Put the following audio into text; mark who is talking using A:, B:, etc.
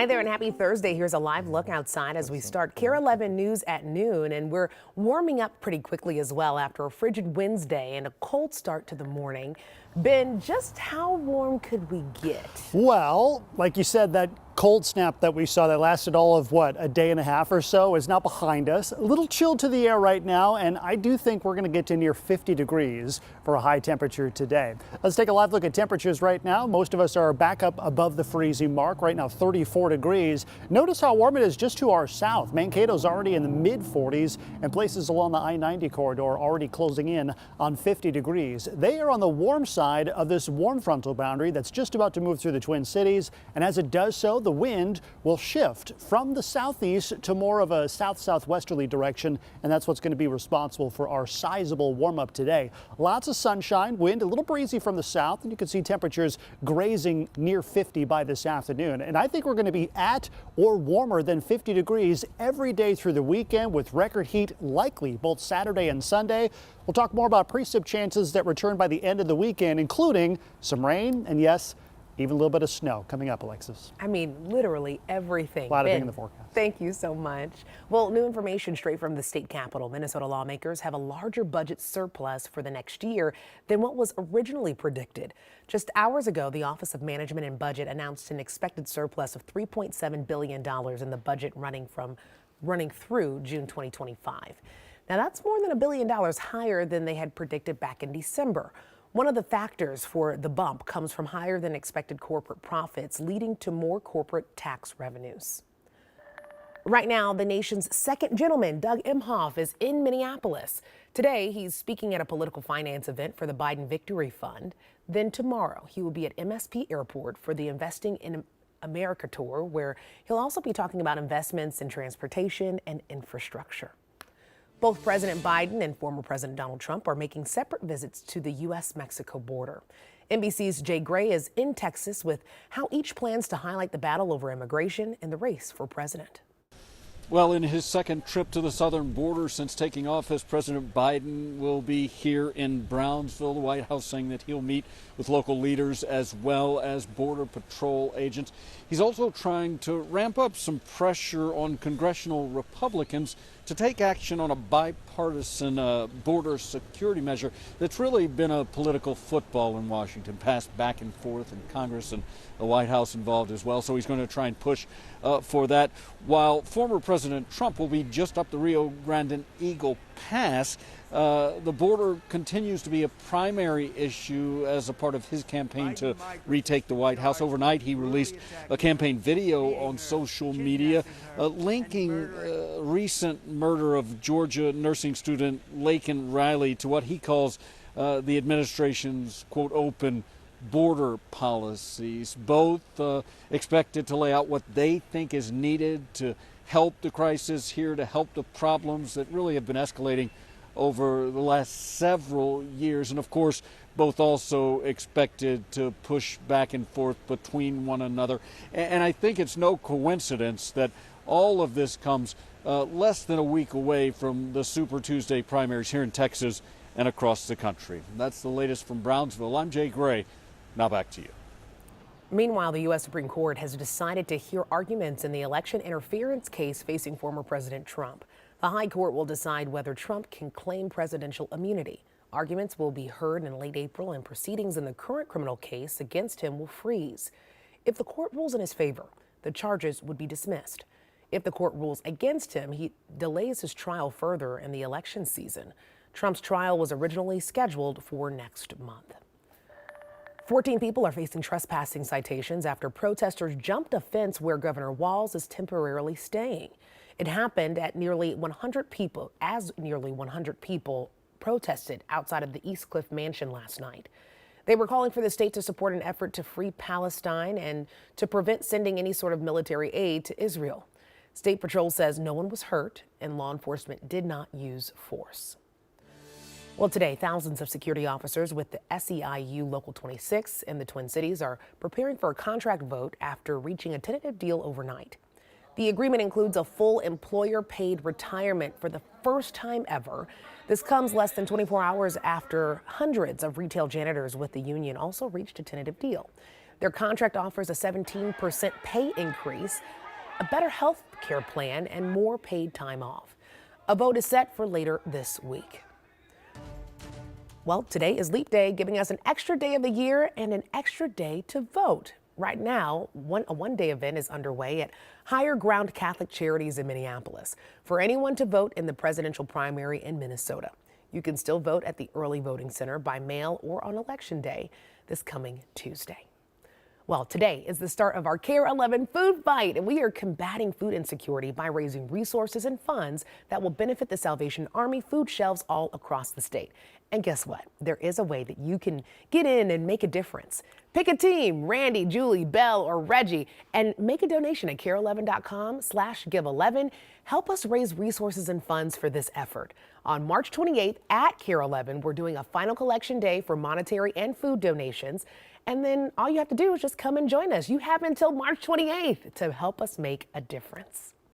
A: Hi there and happy Thursday. Here's a live look outside as we start KARE 11 News at noon, and we're warming up pretty quickly as well after a frigid Wednesday and a cold start to the morning. Ben, just how warm could we get?
B: Well, like you said, that cold snap that we saw that lasted all of a day and a half or so is now behind us. A little chill to the air right now, and I do think we're going to get to near 50 degrees for a high temperature today. Let's take a live look at temperatures right now. Most of us are back up above the freezing mark right now, 34 degrees. Notice how warm it is just to our south. Mankato's already in the mid 40s, and places along the I-90 corridor already closing in on 50 degrees. They are on the warm side of this warm frontal boundary that's just about to move through the Twin Cities, and as it does so, the wind will shift from the southeast to more of a south-southwesterly direction, and that's what's going to be responsible for our sizable warm-up today. Lots of sunshine, wind a little breezy from the south, and you can see temperatures grazing near 50 by this afternoon. And I think we're going to be at or warmer than 50 degrees every day through the weekend, with record heat likely both Saturday and Sunday. We'll talk more about precip chances that return by the end of the weekend, including some rain and, yes, even a little bit of snow coming up, Alexis.
A: I mean, literally everything.
B: A lot of things in the forecast.
A: Thank you so much. Well, new information straight from the state capitol. Minnesota lawmakers have a larger budget surplus for the next year than what was originally predicted. Just hours ago, the Office of Management and Budget announced an expected surplus of $3.7 billion in the budget running through June 2025. Now, that's more than $1 billion higher than they had predicted back in December. One of the factors for the bump comes from higher than expected corporate profits, leading to more corporate tax revenues. Right now, the nation's second gentleman, Doug Emhoff, is in Minneapolis. Today, he's speaking at a political finance event for the Biden Victory Fund. Then tomorrow, he will be at MSP Airport for the Investing in America tour, where he'll also be talking about investments in transportation and infrastructure. Both President Biden and former President Donald Trump are making separate visits to the U.S.-Mexico border. NBC's Jay Gray is in Texas with how each plans to highlight the battle over immigration and the race for president.
C: Well, in his second trip to the southern border since taking office, President Biden will be here in Brownsville, the White House saying that he'll meet with local leaders as well as Border Patrol agents. He's also trying to ramp up some pressure on congressional Republicans to take action on a bipartisan border security measure that's really been a political football in Washington, passed back and forth in Congress and the White House involved as well. So he's going to try and push for that, while former President Trump will be just up the Rio Grande Eagle Pass. The border continues to be a primary issue as a part of his campaign to retake the White House. Overnight, he released a campaign video on social media linking recent murder of Georgia nursing student Laken Riley to what he calls the administration's, quote, open border policies. Both expected to lay out what they think is needed to help the crisis here, to help the problems that really have been escalating over the last several years. And of course, both also expected to push back and forth between one another. And I think it's no coincidence that all of this comes less than a week away from the Super Tuesday primaries here in Texas and across the country. That's the latest from Brownsville. I'm Jay Gray. Now back to you.
A: Meanwhile, the U.S. Supreme Court has decided to hear arguments in the election interference case facing former President Trump. The High Court will decide whether Trump can claim presidential immunity. Arguments will be heard in late April, and proceedings in the current criminal case against him will freeze. If the court rules in his favor, the charges would be dismissed. If the court rules against him, he delays his trial further in the election season. Trump's trial was originally scheduled for next month. 14 people are facing trespassing citations after protesters jumped a fence where Governor Walz is temporarily staying. It happened at nearly 100 people protested outside of the East Cliff mansion last night. They were calling for the state to support an effort to free Palestine and to prevent sending any sort of military aid to Israel. State Patrol says no one was hurt and law enforcement did not use force. Well, today, thousands of security officers with the SEIU Local 26 in the Twin Cities are preparing for a contract vote after reaching a tentative deal overnight. The agreement includes a full employer-paid retirement for the first time ever. This comes less than 24 hours after hundreds of retail janitors with the union also reached a tentative deal. Their contract offers a 17% pay increase, a better health care plan, and more paid time off. A vote is set for later this week. Well, today is Leap Day, giving us an extra day of the year and an extra day to vote. Right now, a one-day event is underway at Higher Ground Catholic Charities in Minneapolis for anyone to vote in the presidential primary in Minnesota. You can still vote at the early voting center by mail or on Election Day this coming Tuesday. Well, today is the start of our KARE 11 food fight, and we are combating food insecurity by raising resources and funds that will benefit the Salvation Army food shelves all across the state. And guess what? There is a way that you can get in and make a difference. Pick a team, Randy, Julie, Belle, or Reggie, and make a donation at KARE11.com/give11. Help us raise resources and funds for this effort. On March 28th at KARE 11, we're doing a final collection day for monetary and food donations. And then all you have to do is just come and join us. You have until March 28th to help us make a difference.